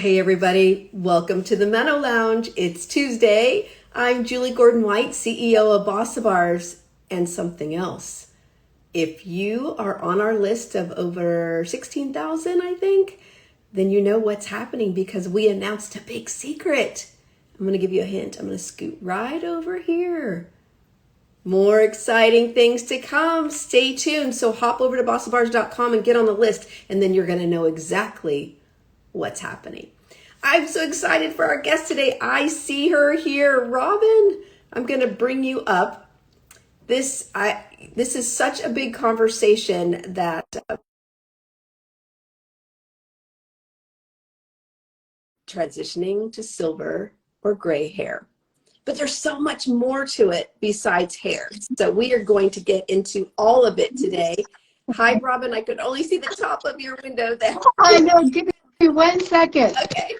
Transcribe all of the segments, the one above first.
Hey everybody, welcome to the Menno Lounge. It's Tuesday. I'm Julie Gordon-White, CEO of Boss of Ours and something else. If you are on our list of over 16,000, I think, then you know what's happening because we announced a big secret. I'm going to give you a hint. I'm going to scoot right over here. More exciting things to come. Stay tuned. So hop over to bossofours.com and get on the list, and then you're going to know exactly what's happening. I'm so excited for our guest today. I see her here. Robin, I'm going to bring you up. This is such a big conversation that transitioning to silver or gray hair. But there's so much more to it besides hair. So we are going to get into all of it today. Hi, Robin. I could only see the top of your window there. I know. Give me 1 second. Okay.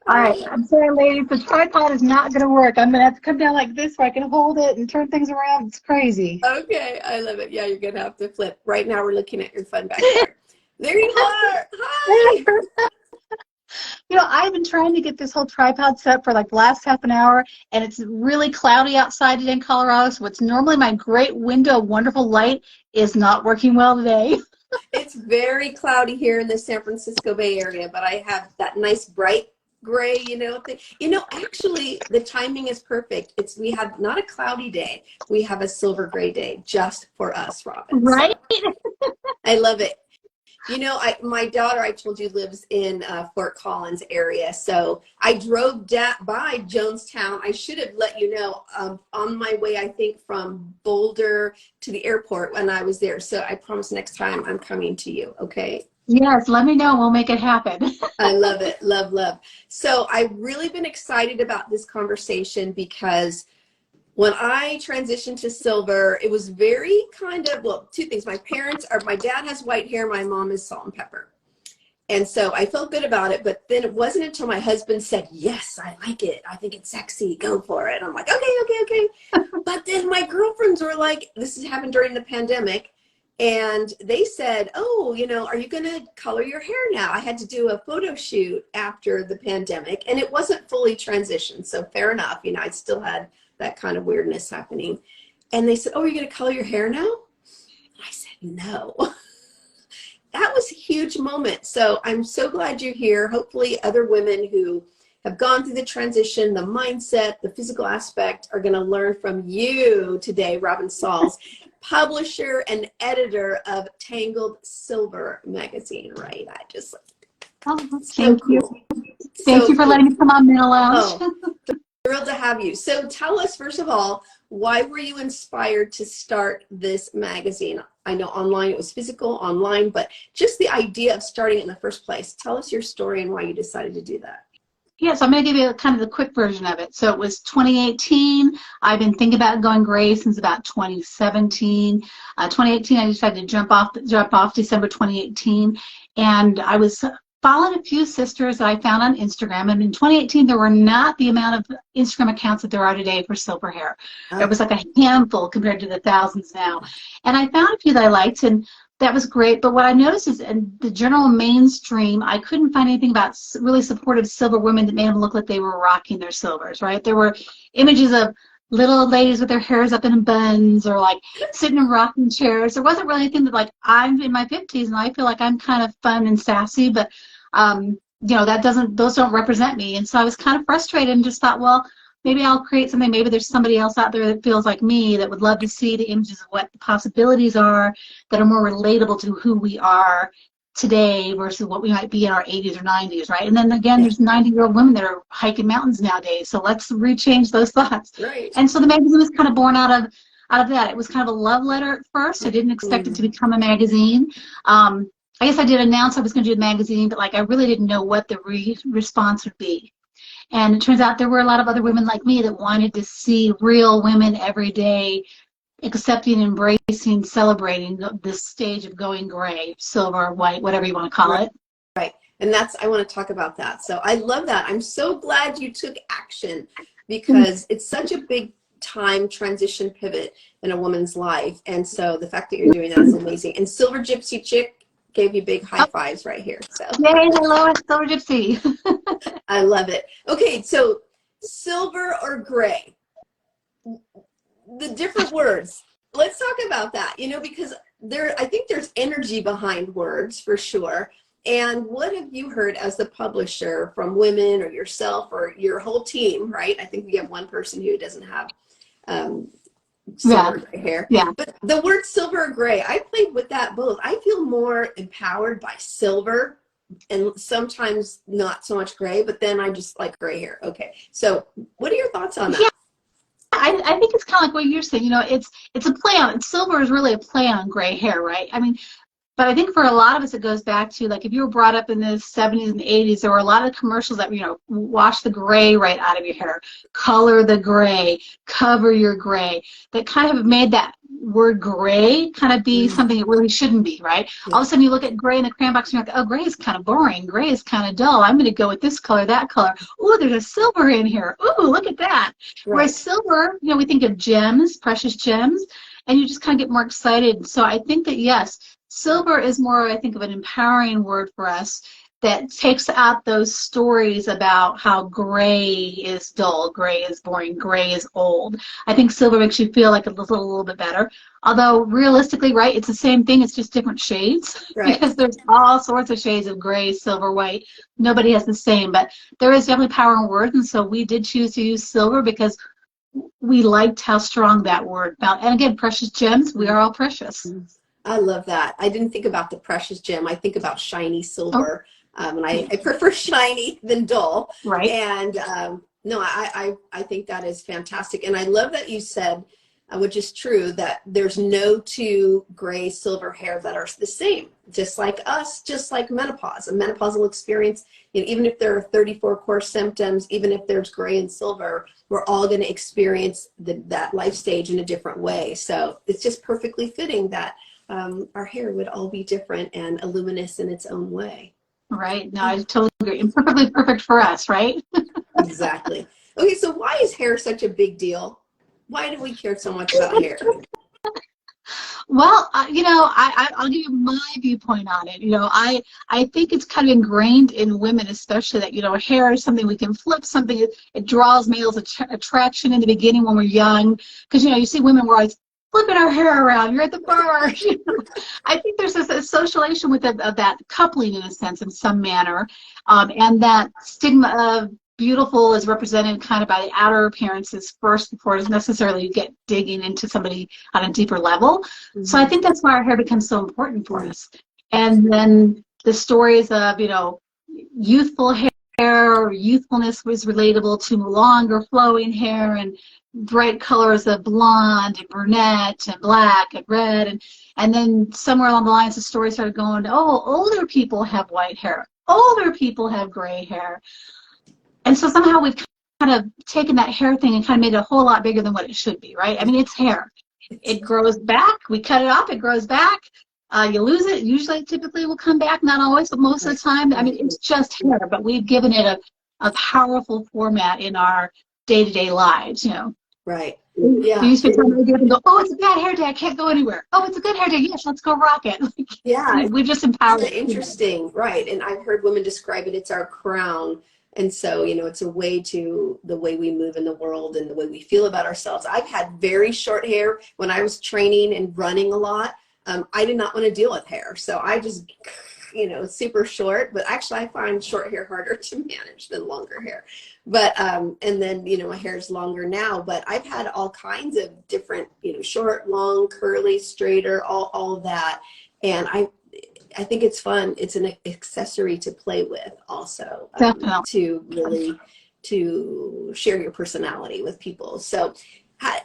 All right. I'm sorry, ladies. The tripod is not going to work. I'm going to have to come down like this so I can hold it and turn things around. It's crazy. Okay. I love it. Yeah, you're going to have to flip. Right now, we're looking at your fun back there. There you are. Hi. You know, I've been trying to get this whole tripod set for like the last half an hour, and it's really cloudy outside today in Colorado, so what's normally my great window of wonderful light is not working well today. It's very cloudy here in the San Francisco Bay Area, but I have that nice bright gray, thing. Actually, the timing is perfect. We have not a cloudy day. We have a silver gray day just for us, Robin. Right? So, I love it. My daughter, I told you, lives in Fort Collins area. So I drove by Jonestown. I should have let you know on my way, I think, from Boulder to the airport when I was there. So I promise next time I'm coming to you. Okay. Yes, let me know. We'll make it happen. I love it. Love, love. So I've really been excited about this conversation because when I transitioned to silver, it was very two things. My dad has white hair. My mom is salt and pepper. And so I felt good about it. But then it wasn't until my husband said, yes, I like it. I think it's sexy. Go for it. I'm like, okay. But then my girlfriends were like, this happened during the pandemic. And they said, oh, are you going to color your hair now? I had to do a photo shoot after the pandemic. And it wasn't fully transitioned. So fair enough. I still had that kind of weirdness happening. And they said, oh, are you going to color your hair now? And I said, no. That was a huge moment. So I'm so glad you're here. Hopefully other women who have gone through the transition, the mindset, the physical aspect are going to learn from you today, Robin Salls, publisher and editor of Tangled Silver magazine, right? Thank you. Thank you for letting me come on Menno Lounge. Thrilled to have you. So tell us, first of all, why were you inspired to start this magazine? I know online, it was physical, online, but just the idea of starting it in the first place. Tell us your story and why you decided to do that. Yes, I'm going to give you kind of the quick version of it. So it was 2018. I've been thinking about going gray since about 2017. 2018, I decided to jump off December 2018, and I was following a few sisters that I found on Instagram, and in 2018 there were not the amount of Instagram accounts that there are today for silver hair. There was like a handful compared to the thousands now, and I found a few that I liked, and that was great. But what I noticed is in the general mainstream, I couldn't find anything about really supportive silver women that made them look like they were rocking their silvers, right? There were images of little ladies with their hairs up in buns or like sitting in rocking chairs. There wasn't really anything that, like, I'm in my 50s and I feel like I'm kind of fun and sassy, but those don't represent me. And so I was kind of frustrated and just thought, well, maybe I'll create something. Maybe there's somebody else out there that feels like me that would love to see the images of what the possibilities are that are more relatable to who we are today versus what we might be in our 80s or 90s, right? And then again, there's 90-year-old women that are hiking mountains nowadays. So let's rechange those thoughts. Right. And so the magazine was kind of born out of that. It was kind of a love letter at first. I didn't expect it to become a magazine. I guess I did announce I was going to do a magazine, but I really didn't know what the response would be. And it turns out there were a lot of other women like me that wanted to see real women every day accepting, embracing, celebrating this stage of going gray, silver, white, whatever you want to call it. Right. And I want to talk about that. So I love that. I'm so glad you took action because it's such a big time transition pivot in a woman's life. And so the fact that you're doing that is amazing. And Silver Gypsy Chick gave you big high Oh, fives right here. So yay, hello, Silver Gypsy. I love it. Okay, so silver or gray, the different words. Let's talk about that, you know, because I think there's energy behind words for sure. And what have you heard as the publisher from women or yourself or your whole team, right? I think we have one person who doesn't have um, Yeah, silver gray hair. yeah. But the word silver or gray, I played with that both. I feel more empowered by silver and sometimes not so much gray, but then I just like gray hair. Okay. So what are your thoughts on Yeah, that? I think it's kind of like what you're saying. You know, it's a play on, silver is really a play on gray hair, right? I mean, but I think for a lot of us, it goes back to, like, if you were brought up in the 70s and 80s, there were a lot of commercials that, you know, wash the gray right out of your hair, color the gray, cover your gray, that kind of made that word gray kind of be something it really shouldn't be, right? All Yeah. of a sudden you look at gray in the crayon box and you're like, oh, gray is kind of boring. Gray is kind of dull. I'm going to go with this color, that color. Ooh, there's a silver in here. Ooh, look at that. Whereas Right. silver, you know, we think of gems, precious gems, and you just kind of get more excited. So I think that, yes, silver is more, I think, of an empowering word for us that takes out those stories about how gray is dull, gray is boring, gray is old. I think silver makes you feel like a little bit better. Although realistically, right, it's the same thing, it's just different shades Right. because there's all sorts of shades of gray, silver, white. Nobody has the same, but there is definitely power in words, and so we did choose to use silver because we liked how strong that word felt. And again, precious gems, we are all precious. I love that. I didn't think about the precious gem. I think about shiny Oh, silver. And I prefer shiny than dull. right. And no, I think that is fantastic. And I love that you said, which is true, that there's no two gray silver hair that are the same, just like us, just like menopause. A menopausal experience, you know, even if there are 34 core symptoms, even if there's gray and silver, we're all going to experience that life stage in a different way. So it's just perfectly fitting that our hair would all be different and luminous in its own way. Right. No, I totally agree. And perfectly perfect for us, right? Exactly. Okay, so why is hair such a big deal? Why do we care so much about hair? Well, you know, I'll give you my viewpoint on it. You know, I think it's kind of ingrained in women, especially, that, you know, hair is something we can flip, something it draws males attraction in the beginning when we're young. Because, you know, you see women, we're always flipping our hair around. You're at the bar. You know? I think there's this association with that coupling, in a sense, in some manner, and that stigma of beautiful is represented kind of by the outer appearances first before necessarily you get digging into somebody on a deeper level. So I Mm-hmm. think that's why our hair becomes so important for us. And then the stories of, you know, youthful hair or youthfulness was relatable to longer flowing hair and bright colors of blonde and brunette and black and red. And then somewhere along the lines, the story started going, oh, older people have white hair. Older people have gray hair. And so somehow we've kind of taken that hair thing and kind of made it a whole lot bigger than what it should be, right? I mean, it's hair. It grows back. We cut it off. It grows back. You lose it. Usually, typically, will come back. Not always, but most of the time. I mean, it's just hair, but we've given it a powerful format in our day-to-day lives, you know. Right. You Yeah. used to come and go, oh, it's a bad hair day. I can't go anywhere. Oh, it's a good hair day. Yes, let's go rock it. Yeah. We've just It's empowered kind of it. interesting. Right. And I've heard women describe it, it's our crown. And so, you know, it's a way to the way we move in the world and the way we feel about ourselves. I've had very short hair when I was training and running a lot. I did not want to deal with hair. So I just, you know, super short, but actually I find short hair harder to manage than longer hair. But, and then, you know, my hair is longer now, but I've had all kinds of different, you know, short, long, curly, straighter, all of that. And I think it's fun. It's an accessory to play with also, Definitely. to really, to share your personality with people. So,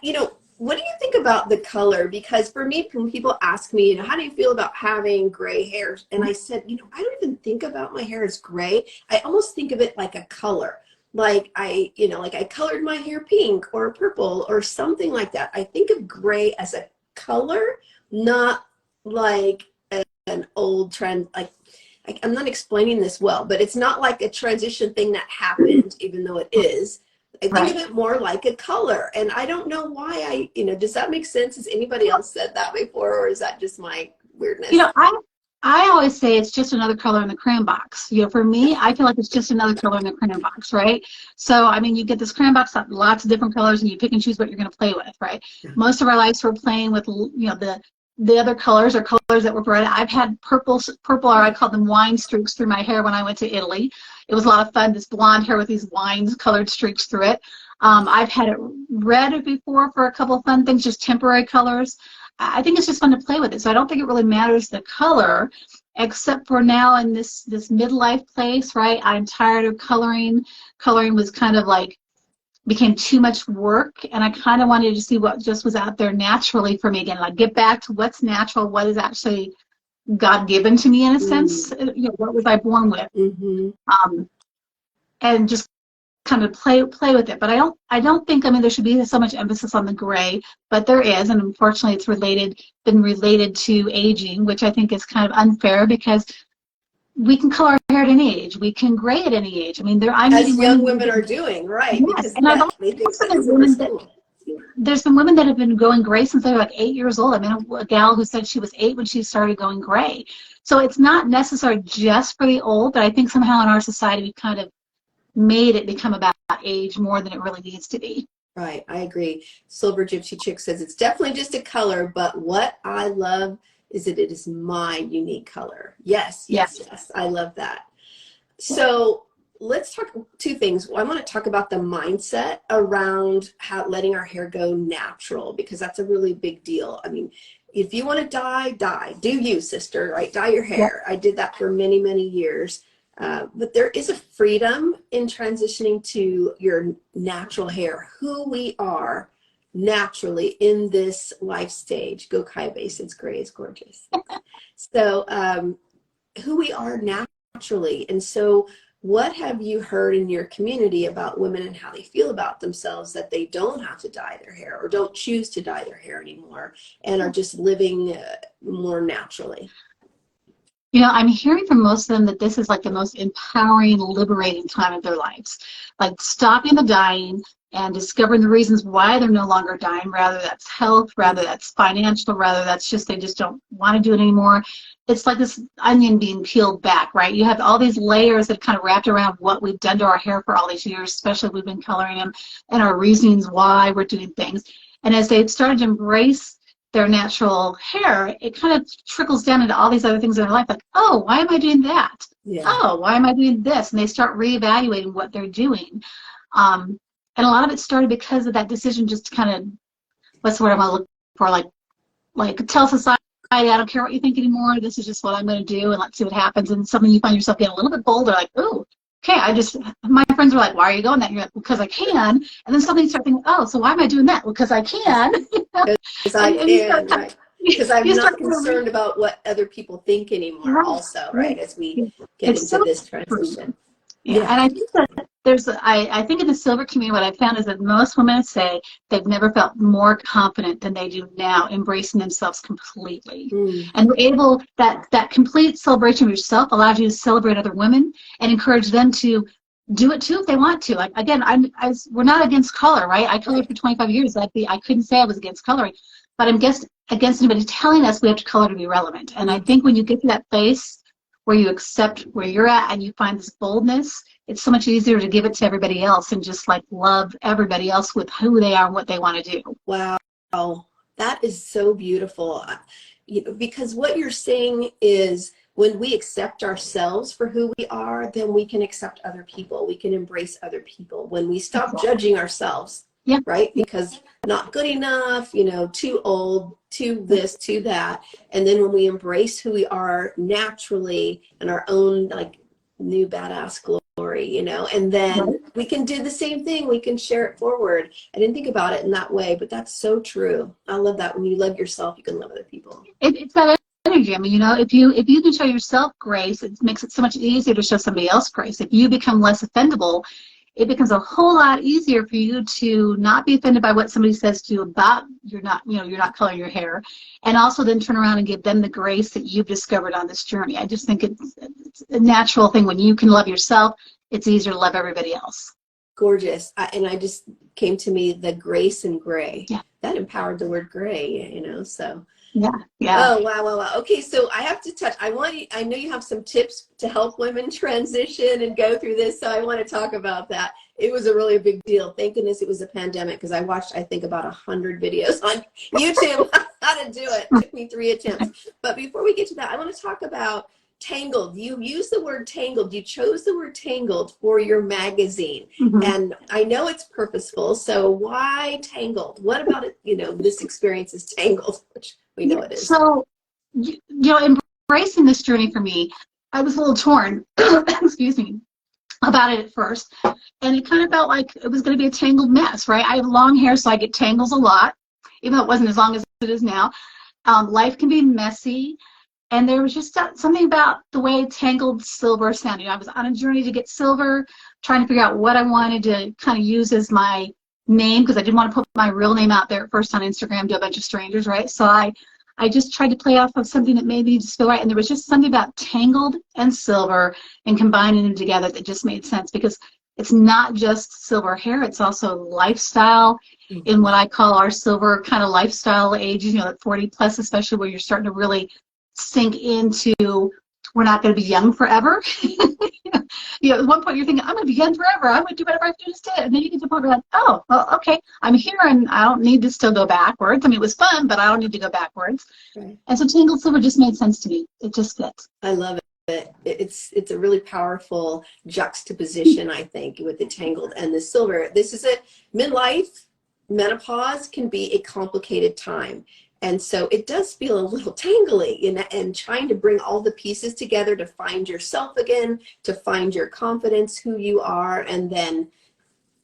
you know, what do you think about the color? Because for me, when people ask me, you know, how do you feel about having gray hair? And I said, you know, I don't even think about my hair as gray. I almost think of it like a color. Like you know, like I colored my hair pink or purple or something like that. I think of gray as a color, not like an old trend. Like I'm not explaining this well, but it's not like a transition thing that happened, even though it is. I think of Right. it more like a color, and I don't know why you know, does that make sense? Has anybody else said that before, or is that just my You weirdness? know, I always say it's just another color in the crayon box. You know, for me, I feel like it's just another color in the crayon box, right? So, I mean, you get this crayon box, lots of different colors, and you pick and choose what you're going to play with, right? Yeah. Most of our lives we're playing with, you know, the other colors or colors that were bright. I've had purple, or I call them wine streaks through my hair when I went to Italy. It was a lot of fun, this blonde hair with these wine-colored streaks through it. I've had it red before for a couple of fun things, just temporary colors. I think it's just fun to play with it. So I don't think it really matters the color, except for now in this midlife place, right? I'm tired of coloring. Coloring was kind of like became too much work, and I kind of wanted to see what just was out there naturally for me again. Like get back to what's natural, what is actually God given to me in a sense. You know, what was I born with? And just kind of play with it. But I don't think, I mean, there should be so much emphasis on the gray, but there is, and unfortunately it's been related to aging, which I think is kind of unfair because we can color our hair at any age, we can gray at any age. I mean, I'm as meeting young women are doing, right? Yes, Because and I've they think also that been women that there's been women that have been going gray since they were like 8 years old. I mean, a gal who said she was 8 when she started going gray. So it's not necessary just for the old, but I think somehow in our society we kind of made it become about age more than it really needs to be. Right, I agree. Silver Gypsy Chick says it's definitely just a color, but what I love is that it is my unique color. Yes, yes, yes. I love that. So let's talk two things. I want to talk about the mindset around how letting our hair go natural, because that's a really big deal. I mean, if you want to dye, do you, sister, right? Dye your hair. I did that for many, many years. But there is a freedom in transitioning to your natural hair, who we are naturally in this life stage. Go Kai Base, it's gray, it's gorgeous. So who we are naturally. And so what have you heard in your community about women and how they feel about themselves, that they don't have to dye their hair or don't choose to dye their hair anymore and are just living more naturally? You know, I'm hearing from most of them that this is like the most empowering, liberating time of their lives. Like stopping the dyeing and discovering the reasons why they're no longer dyeing, rather that's health, rather that's financial, rather that's just they just don't want to do it anymore. It's like this onion being peeled back, right? You have all these layers that kind of wrapped around what we've done to our hair for all these years, especially if we've been coloring them, and our reasons why we're doing things. And as they've started to embrace their natural hair, it kind of trickles down into all these other things in their life, like, oh, why am I doing that? Yeah. Oh, why am I doing this? And they start reevaluating what they're doing. And a lot of it started because of that decision just to kind of, what's the word I want to look for, like tell society, I don't care what you think anymore, this is just what I'm going to do, and let's see what happens. And suddenly you find yourself getting a little bit bolder, like, oh, okay, my friends are like, why are you going that? And you're like, because I can. And then suddenly you start thinking, oh, so why am I doing that? Because I can. Because I can, right. Because I'm not concerned about what other people think anymore, also, right, as we get into this transition. Yeah, and I think that I think in the silver community, what I found is that most women say they've never felt more confident than they do now, embracing themselves completely. And we're able, that complete celebration of yourself allows you to celebrate other women and encourage them to do it too if they want to. Like, again, we're not against color, right? I colored for 25 years. I couldn't say I was against coloring, but I'm against anybody telling us we have to color to be relevant. And I think when you get to that place where you accept where you're at and you find this boldness, it's so much easier to give it to everybody else and just like love everybody else with who they are and what they want to do. Wow, that is so beautiful. You know, because what you're saying is when we accept ourselves for who we are, then we can accept other people. We can embrace other people. When we stop judging ourselves, right? Because not good enough, you know, too old, too this, too that. And then when we embrace who we are naturally and our own like new badass glory, you know, and then we can do the same thing. We can share it forward. I didn't think about it in that way, but that's so true. I love that. When you love yourself, you can love other people. It's that energy. I mean, you know, if you can show yourself grace, it makes it so much easier to show somebody else grace. If you become less offendable, it becomes a whole lot easier for you to not be offended by what somebody says to you about you're not coloring your hair, and also then turn around and give them the grace that you've discovered on this journey. I just think it's a natural thing. When you can love yourself, it's easier to love everybody else. Gorgeous. And I just came to me the grace and gray. Yeah. That empowered the word gray, you know, so Yeah, yeah. Oh, wow, wow, wow. Okay, so I have to touch, I know you have some tips to help women transition and go through this, so I want to talk about that. It was a really big deal. Thank goodness it was a pandemic, because I watched, I think, about 100 videos on YouTube how to do it. It took me 3 attempts. But before we get to that, I want to talk about tangled. You use the word tangled. You chose the word tangled for your magazine. Mhm. And I know it's purposeful. So why tangled? What about it? You know, this experience is tangled, which we know Yeah, it is. so, embracing this journey for me, I was a little torn, excuse me, about it at first. And it kind of felt like it was going to be a tangled mess, right? I have long hair, so I get tangles a lot, even though it wasn't as long as it is now. Life can be messy. And there was just something about the way tangled silver sounded. I was on a journey to get silver, trying to figure out what I wanted to kind of use as my name, because I didn't want to put my real name out there at first on Instagram to a bunch of strangers, right? So I just tried to play off of something that made me just feel right. And there was just something about tangled and silver and combining them together that just made sense, because it's not just silver hair, it's also lifestyle in what I call our silver kind of lifestyle ages, like 40 plus, especially where you're starting to really sink into, we're not going to be young forever. At one point you're thinking, I'm going to be young forever. I'm going to do whatever I just did. And then you get to the point where you're like, oh, well, okay, I'm here and I don't need to still go backwards. I mean, it was fun, but I don't need to go backwards. Right. And so tangled silver just made sense to me. It just fits. I love it. It's a really powerful juxtaposition, I think, with the tangled and the silver. This is a midlife. Menopause can be a complicated time. And so it does feel a little tangly, and trying to bring all the pieces together to find yourself again, to find your confidence, who you are, and then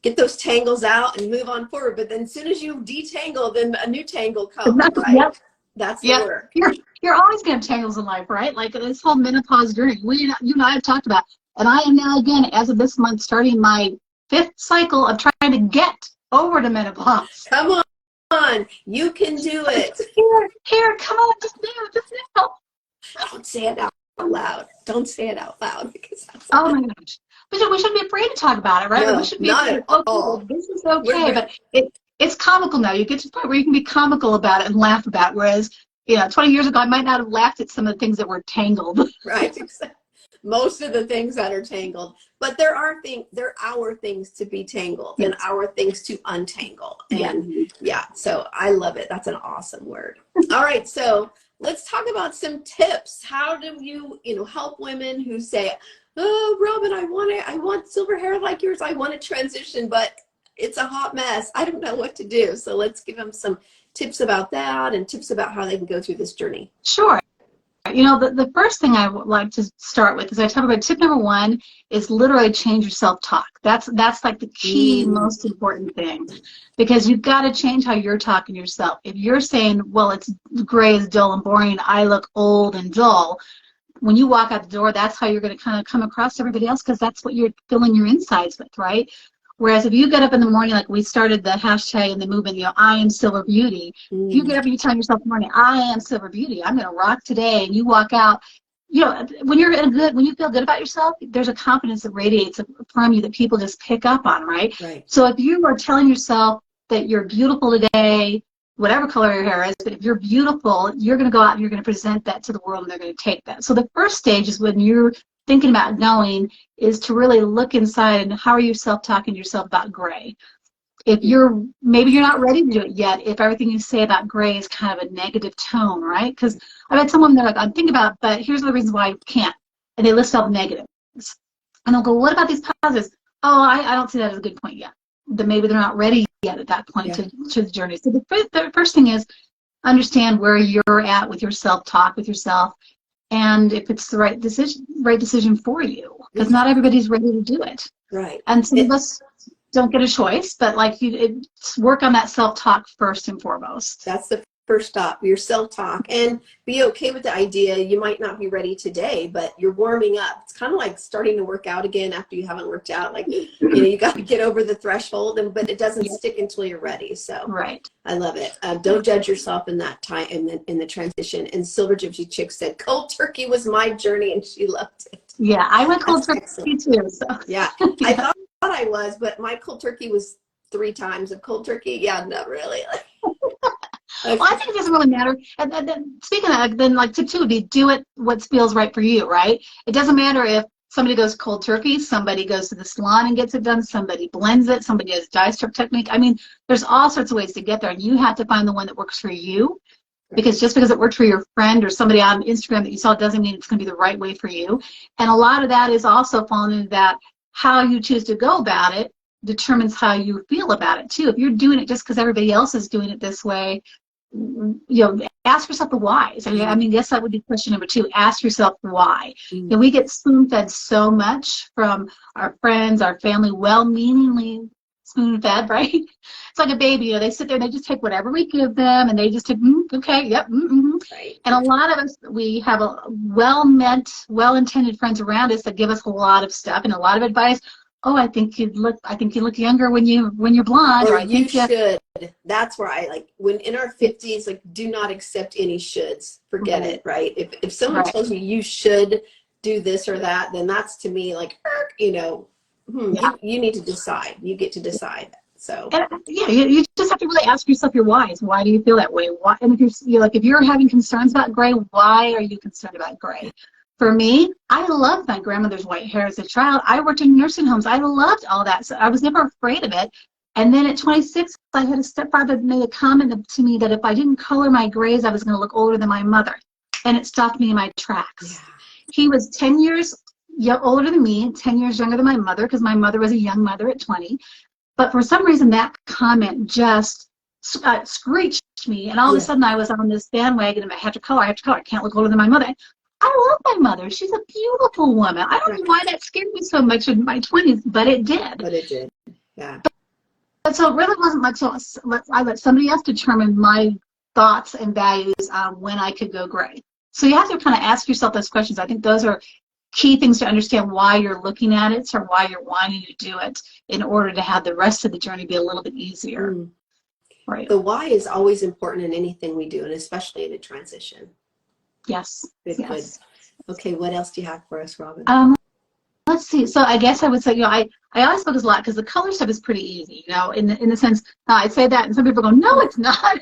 get those tangles out and move on forward. But then as soon as you detangle, then a new tangle comes, right? Yep. That's the Yep. work. You're always going to have tangles in life, right? Like this whole menopause journey, you and I have talked about. And I am now, again, as of this month, starting my 5th cycle of trying to get over to menopause. Come on, you can do it. Here, come on, just now. Don't say it out loud. Don't say it out loud, because that's Oh my gosh. We shouldn't be afraid to talk about it, right? No, We should be not afraid, at all. this is okay, but it's comical now. You get to the point where you can be comical about it and laugh about it, whereas, 20 years ago, I might not have laughed at some of the things that were tangled. Right, exactly. Most of the things that are tangled, but there are our things to be tangled, and our things to untangle. And yeah, so I love it. That's an awesome word. All right, so let's talk about some tips. How do you, help women who say, oh, Robin, I want silver hair like yours. I want to transition, but it's a hot mess. I don't know what to do. So let's give them some tips about that and tips about how they can go through this journey. Sure. The first thing I would like to start with is I talk about tip number 1 is literally change your self-talk. That's like the key, most important thing, because you've got to change how you're talking to yourself. If you're saying, well, it's gray is dull and boring, I look old and dull, when you walk out the door, that's how you're going to kind of come across to everybody else, because that's what you're filling your insides with, right? Whereas if you get up in the morning, like we started the hashtag and the movement, I am Silver Beauty. If you get up and you tell yourself in the morning, I am Silver Beauty, I'm going to rock today, and you walk out, when you feel good about yourself, there's a confidence that radiates from you that people just pick up on, right? Right. So if you are telling yourself that you're beautiful today, whatever color your hair is, but if you're beautiful, you're going to go out and you're going to present that to the world, and they're going to take that. So the first stage is when you're thinking about going is to really look inside and how are you self-talking to yourself about gray. If maybe you're not ready to do it yet, if everything you say about gray is kind of a negative tone, right? Because I've had someone, they're like, I'm thinking about it, but here's the reasons why I can't. And they list out negatives. And they'll go, what about these positives? Oh, I don't see that as a good point yet. That maybe they're not ready yet at that point to the journey. So the first thing is understand where you're at with your self-talk, with yourself, and if it's the right decision for you, because not everybody's ready to do it. Right. And some of us don't get a choice, but work on that self-talk first and foremost. That's the first stop, your self-talk, and be okay with the idea you might not be ready today, but you're warming up. It's kind of like starting to work out again after you haven't worked out. Like, you got to get over the threshold, but it doesn't stick until you're ready. So right. I love it. Don't judge yourself in that time, in the transition. And Silver Gypsy Chick said, cold turkey was my journey, and she loved it. Yeah, I went cold turkey too. So. Yeah, I thought I was, but my cold turkey was 3 times of cold turkey. Yeah, not really. Okay. Well, I think it doesn't really matter. And then speaking of that, then like tip two would be do it what feels right for you, right? It doesn't matter if somebody goes cold turkey, somebody goes to the salon and gets it done, somebody blends it, somebody has dye strip technique. I mean, there's all sorts of ways to get there, and you have to find the one that works for you. Because just because it worked for your friend or somebody on Instagram that you saw doesn't mean it's going to be the right way for you. And a lot of that is also falling into that how you choose to go about it determines how you feel about it too. If you're doing it just because everybody else is doing it this way, you know, ask yourself the whys. I mean, yes, that would be question number two. Ask yourself why. And we get spoon-fed so much from our friends, our family, well-meaningly spoon-fed, right? It's like a baby, you know, they sit there and they just take whatever we give them and they just take, okay, yep, Right. And a lot of us, we have a well-meant, well-intended friends around us that give us a lot of stuff and a lot of advice. Oh, I think you look younger when you're blonde, Or or I you think should. That's where I like when in our 50s, like do not accept any shoulds. Forget it, right? If someone Right. tells you should do this or that, then that's to me like, you know, you need to decide. You get to decide. So And, yeah, you just have to really ask yourself your whys. Why do you feel that way? Why, and if you're having concerns about gray, why are you concerned about gray? For me, I loved my grandmother's white hair as a child. I worked in nursing homes. I loved all that. So I was never afraid of it. And then at 26, I had a stepfather that made a comment to me that if I didn't color my grays, I was going to look older than my mother. And it stopped me in my tracks. yeah. He was 10 years older than me, 10 years younger than my mother, because my mother was a young mother at 20. But for some reason, that comment just screeched me. And all of a sudden, I was on this bandwagon of I have to color, I can't look older than my mother. I love my mother. She's a beautiful woman. I don't know why that scared me so much in my 20s, but it did. But it did. Yeah. But so it really wasn't much. So I let somebody else determine my thoughts and values on when I could go gray. So you have to kind of ask yourself those questions. I think those are key things to understand why you're looking at it or why you're wanting to do it in order to have the rest of the journey be a little bit easier. Right. The why is always important in anything we do, and especially in a transition. Yes. Good. Okay, what else do you have for us, Robin? Let's see. So I guess I would say, you know, I always focus a lot because the color stuff is pretty easy, you know, in the sense, I'd say that, and some people go, no, it's not.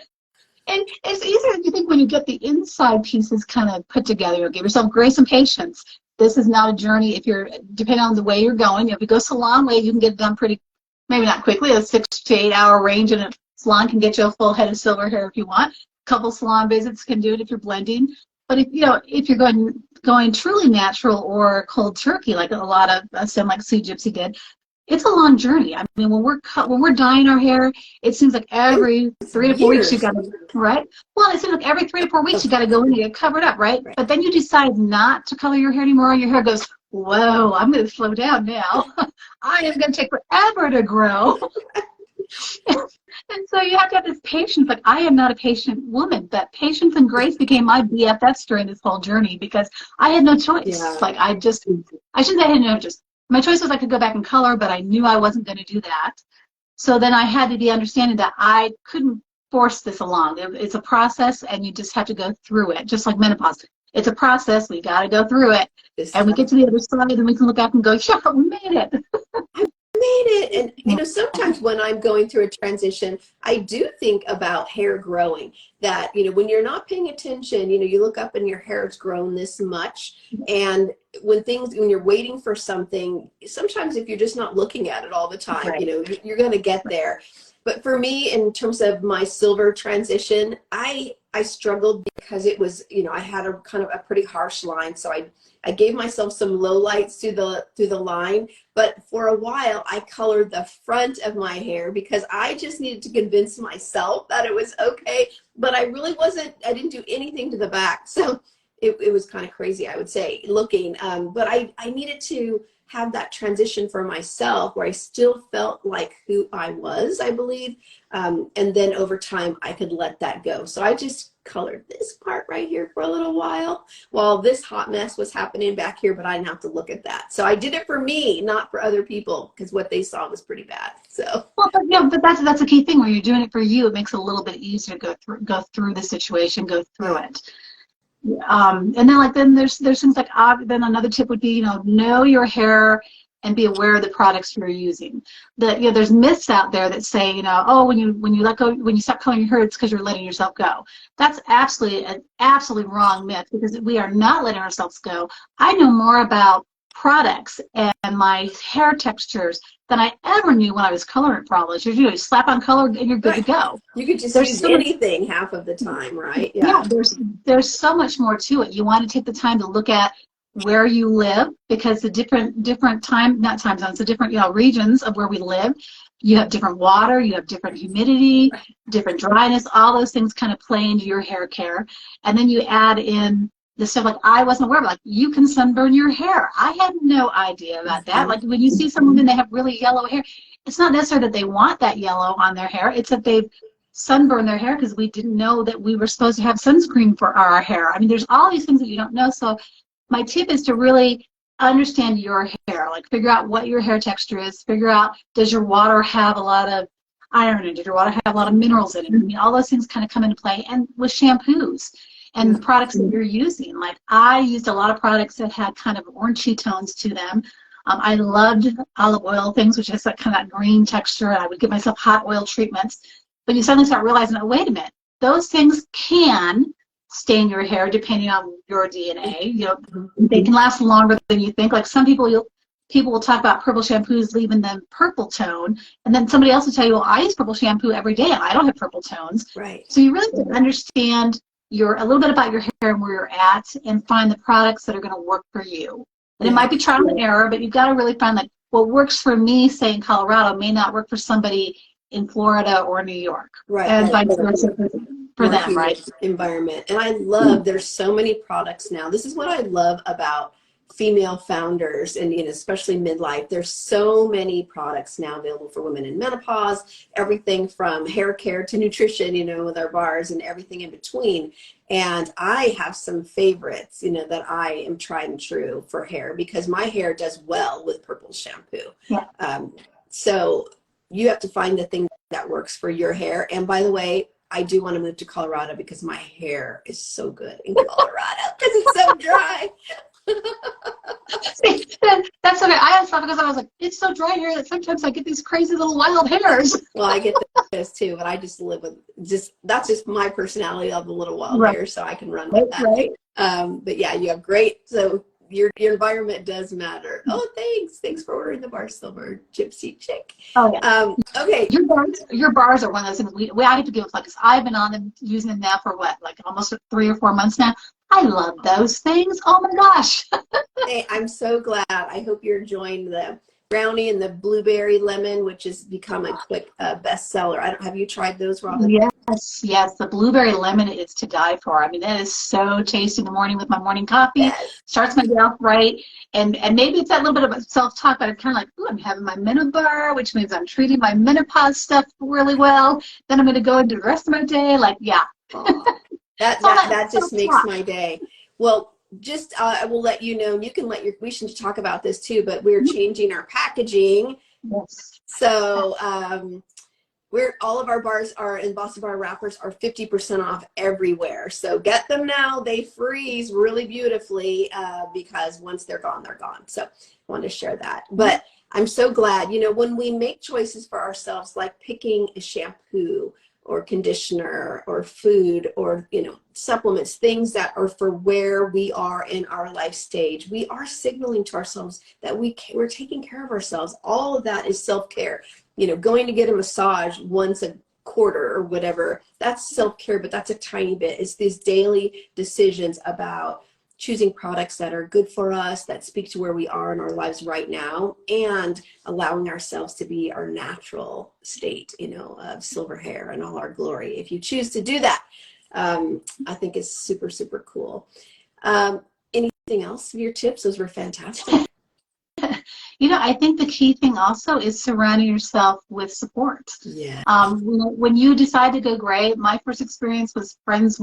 And it's easier than you think when you get the inside pieces kind of put together. You'll give yourself grace and patience. This is not a journey. If you're, depending on the way you're going, you know, if you go salon way, you can get it done pretty, maybe not quickly, a 6 to 8 hour range, and a salon can get you a full head of silver hair if you want. A couple salon visits can do it if you're blending. But if you're going truly natural or cold turkey, like a lot of us and like Sea Gypsy did, it's a long journey. I mean, when we're dyeing our hair, it seems like every 3 to 4 weeks you got to, right? Well, it seems like every 3 to 4 weeks you got to go in and get covered up, right? But then you decide not to color your hair anymore, and your hair goes, whoa, I'm going to slow down now. I am going to take forever to grow. And so you have to have this patience. Like, I am not a patient woman, but patience and grace became my BFFs during this whole journey because I had no choice. Yeah. Like, I shouldn't say I had no choice. My choice was I could go back and color, but I knew I wasn't going to do that. So then I had to be understanding that I couldn't force this along. It's a process, and you just have to go through it, just like menopause. It's a process. We got to go through it. And we get to the other side, and we can look back and go, yeah, we made it. Made it. And you know, sometimes when I'm going through a transition, I do think about hair growing. That, you know, when you're not paying attention, you know, you look up and your hair's grown this much. And when you're waiting for something, sometimes if you're just not looking at it all the time, Right. you know, you're going to get there. But for me, in terms of my silver transition, I struggled because it was, you know, I had a kind of a pretty harsh line. So I gave myself some low lights through the line, but for a while I colored the front of my hair because I just needed to convince myself that it was okay, but I didn't do anything to the back. So it was kind of crazy, I would say, looking, but I needed to have that transition for myself where I still felt like who I was, I believe. And then over time I could let that go. So I just colored this part right here for a little while this hot mess was happening back here, but I didn't have to look at that. So I did it for me, not for other people, because what they saw was pretty bad. So well, but that's a key thing. When you're doing it for you, it makes it a little bit easier to go through the situation, go through it. And then there's things like, then another tip would be, you know your hair and be aware of the products you're using. There's myths out there that say, oh, when you stop coloring your hair, it's because you're letting yourself go. That's an absolutely wrong myth, because we are not letting ourselves go. I know more about products and my hair textures than I ever knew when I was coloring for all those years. You slap on color and you're good to go. You could just use anything half of the time, right? Yeah, there's so much more to it. You want to take the time to look at where you live, because the different time, not time zones, the different regions of where we live, you have different water, you have different humidity, different dryness, all those things kind of play into your hair care. And then you add in the stuff like I wasn't aware of, like you can sunburn your hair. I had no idea about that. Like when you see some women that have really yellow hair, it's not necessarily that they want that yellow on their hair, it's that they've sunburn their hair because we didn't know that we were supposed to have sunscreen for our hair. I mean, there's all these things that you don't know. So my tip is to really understand your hair, like figure out what your hair texture is, figure out, does your water have a lot of iron in it, does your water have a lot of minerals in it? I mean, all those things kind of come into play. And with shampoos and the products that you're using, like I used a lot of products that had kind of orangey tones to them. I loved olive oil things, which has that kind of that green texture, and I would give myself hot oil treatments. But you suddenly start realizing, oh, wait a minute, those things can stain your hair depending on your DNA. They can last longer than you think. Like some people will talk about purple shampoos leaving them purple tone, and then somebody else will tell you, well, I use purple shampoo every day and I don't have purple tones. Right. So you really have to understand a little bit about your hair and where you're at, and find the products that are going to work for you. And it might be trial and error, but you've got to really find like what works for me, say in Colorado, may not work for somebody in Florida or New York. Right. And vice versa for them, right? Environment. And I love, there's so many products now. This is what I love about female founders, and especially midlife. There's so many products now available for women in menopause, everything from hair care to nutrition, with our bars and everything in between. And I have some favorites, that I am tried and true for hair, because my hair does well with purple shampoo. Yeah. So you have to find the thing that works for your hair. And by the way, I do want to move to Colorado because my hair is so good in Colorado because it's so dry. That's okay. I asked that because I was like, it's so dry here that sometimes I get these crazy little wild hairs. Well, I get this too, but I just live with that's just my personality of the little wild hair, so I can run with that. Right. But yeah, you have so your environment does matter. Oh, thanks for ordering the bar silver, Gypsy Chick. Oh yeah. Okay. Your bars are one of those things I have to give, like, I've been on them, using them now for almost 3 or 4 months now. I love those things. Oh my gosh. Hey, I'm so glad. I hope you're enjoying the brownie and the blueberry lemon, which has become a quick bestseller. Have you tried those, Robin? Yes. The blueberry lemon is to die for. I mean, that is so tasty in the morning with my morning coffee. Yes. Starts my day off right. And maybe it's that little bit of self-talk, but I'm kind of like, ooh, I'm having my Menobar, which means I'm treating my menopause stuff really well. Then I'm going to go into the rest of my day. Like, yeah. That just makes my day. Well, I will let you know, and you can we should talk about this too, but we're changing our packaging. Yes. So all of our bars and Boston Bar wrappers are 50% off everywhere. So get them now. They freeze really beautifully because once they're gone, they're gone. So I wanted to share that. But I'm so glad, when we make choices for ourselves, like picking a shampoo or conditioner or food or supplements, things that are for where we are in our life stage, we are signaling to ourselves that we're taking care of ourselves. All of that is self-care. Going to get a massage once a quarter or whatever, that's self-care, but that's a tiny bit. It's these daily decisions about choosing products that are good for us, that speak to where we are in our lives right now, and allowing ourselves to be our natural state, of silver hair and all our glory. If you choose to do that, I think it's super, super cool. Anything else of your tips? Those were fantastic. I think the key thing also is surrounding yourself with support. Yeah. When you decide to go gray, my first experience was friends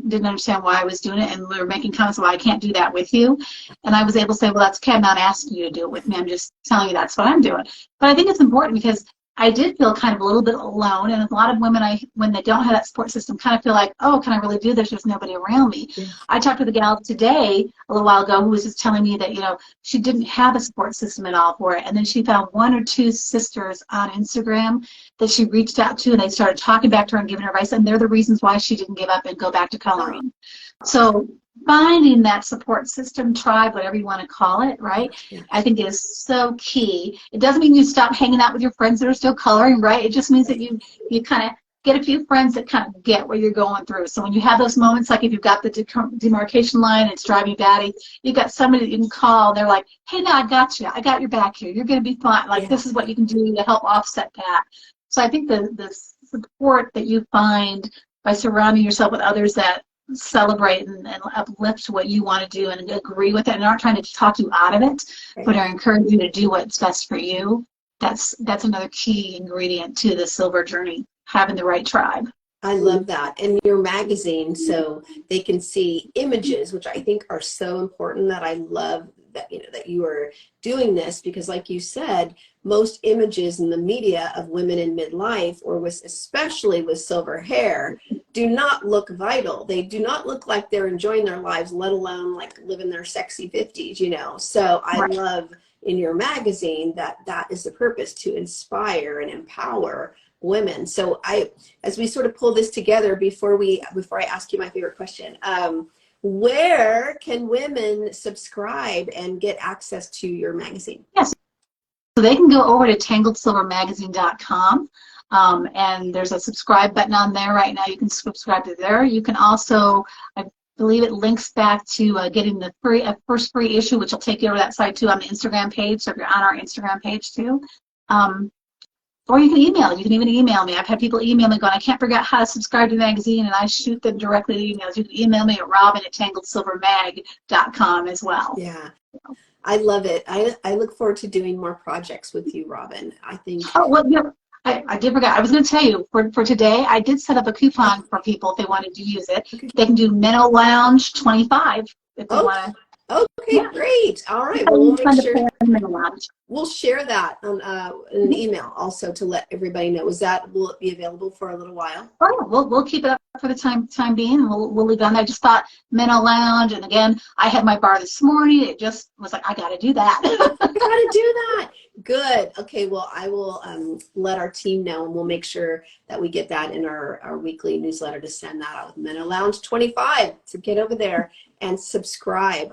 didn't understand why I was doing it, and we were making comments, well, I can't do that with you. And I was able to say, well, that's okay. I'm not asking you to do it with me. I'm just telling you that's what I'm doing. But I think it's important because I did feel kind of a little bit alone, and a lot of women, when they don't have that support system, kind of feel like, oh, can I really do this? There's nobody around me. Yeah. I talked with a gal today, a little while ago, who was just telling me that, she didn't have a support system at all for it, and then she found one or two sisters on Instagram that she reached out to, and they started talking back to her and giving her advice, and they're the reasons why she didn't give up and go back to coloring. So finding that support system, tribe, whatever you want to call it, right? Yeah. I think is so key. It doesn't mean you stop hanging out with your friends that are still coloring, right? It just means that you kind of get a few friends that kind of get what you're going through. So when you have those moments, like if you've got the demarcation line, it's driving you batty, you've got somebody that you can call, and they're like, hey, no, I got you. I got your back here. You're going to be fine. Like, this is what you can do to help offset that. So I think the support that you find by surrounding yourself with others that celebrate and uplift what you want to do and agree with it and aren't trying to talk you out of it, but are encouraging you to do what's best for you. That's another key ingredient to the silver journey, having the right tribe. I love that. And your magazine, so they can see images, which I think are so important, that I love that, that you are doing this, because like you said, most images in the media of women in midlife, or especially with silver hair, do not look vital. They do not look like they're enjoying their lives, let alone like living their sexy 50s, So I love in your magazine that is the purpose, to inspire and empower women. So as we sort of pull this together, before I ask you my favorite question, where can women subscribe and get access to your magazine? Yes. So they can go over to tangledsilvermagazine.com, and there's a subscribe button on there right now. You can subscribe to there. You can also, I believe it links back to getting the first free issue, which will take you over that site too on the Instagram page. So if you're on our Instagram page too. Or you can email. You can even email me. I've had people email me going, I can't figure out how to subscribe to the magazine, and I shoot them directly to emails. You can email me at robin@tangledsilvermag.com as well. Yeah. I love it. I look forward to doing more projects with you, Robin. I think. Oh, well, yeah, I did forget. I was going to tell you, for today, I did set up a coupon for people if they wanted to use it. Okay. They can do Menno Lounge 25 if they want to. Okay, great. All right. Well, we'll make sure we'll share that on an email also to let everybody know. Will it be available for a little while? Oh, we'll keep it up for the time being. We'll leave it on there. I just thought Menno Lounge, and again, I had my bar this morning. It just was like, I got to do that. I got to do that. Good. Okay. Well, I will let our team know, and we'll make sure that we get that in our weekly newsletter to send that out with Menno Lounge 25. So get over there and subscribe.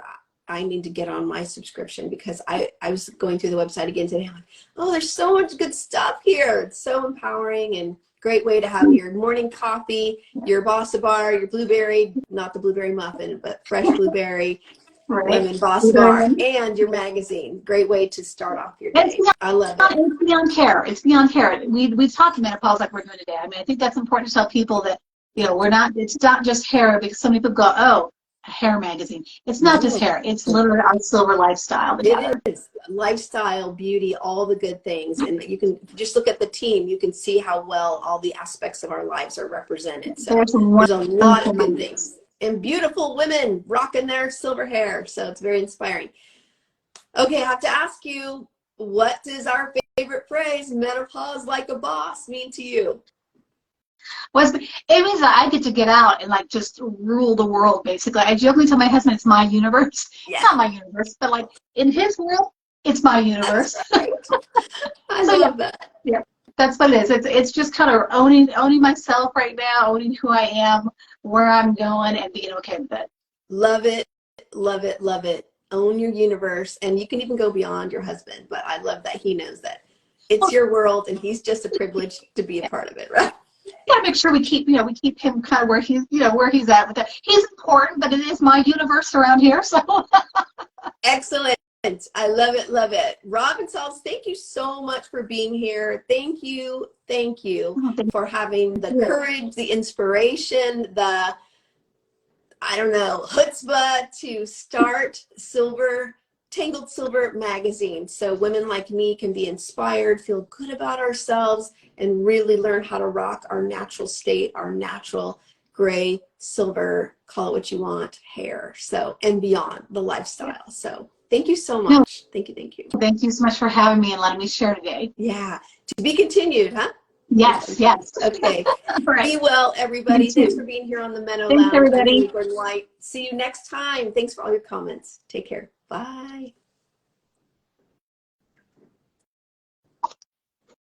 I need to get on my subscription, because I was going through the website again today. I'm like, oh, there's so much good stuff here. It's so empowering, and great way to have your morning coffee, your Bossa Bar, your blueberry, not the blueberry muffin, but fresh blueberry, lemon Bossa Bar, and your magazine. Great way to start off your day. I love it. It's beyond care. It's beyond care. We talk menopause like we're doing today. I mean, I think that's important to tell people that, it's not just hair, because some people go, oh, hair magazine. It's not just hair. It's literally our silver lifestyle together. It is lifestyle, beauty, all the good things, and you can just look at the team. You can see how well all the aspects of our lives are represented. So there's a lot of good things, and beautiful women rocking their silver hair. So it's very inspiring. Okay, I have to ask you, what does our favorite phrase, menopause like a boss, mean to you? It means that I get to get out and like just rule the world, basically. I jokingly tell my husband it's my universe. Yeah. It's not my universe, but like in his world, it's my universe. Right. I love that. Yeah, that's what it is. It's just kind of owning myself right now, owning who I am, where I'm going, and being okay with it. Love it, love it, love it. Own your universe, and you can even go beyond your husband. But I love that he knows that it's your world, and he's just a privilege to be a part of it, right? Gotta make sure we keep him kind of where he's at with that. He's important, but it is my universe around here. So excellent. I love it, love it. Robin Salls, thank you so much for being here. Thank you for having the courage, the inspiration, the chutzpah to start Tangled Silver magazine, so women like me can be inspired, feel good about ourselves, and really learn how to rock our natural state, our natural gray, silver, call it what you want, hair, and beyond, the lifestyle. So Thank you so No, much. Thank you. Thank you. thank you so much for having me and letting me share today. Yeah. To be continued, huh? Yes, yes. Okay. All right. Be well, You everybody. Thanks for too. being here on the Menno Thanks, Lounge. I'm everybody. Julie Gordon White. See you next time. Thanks for all your comments. Take care. Bye.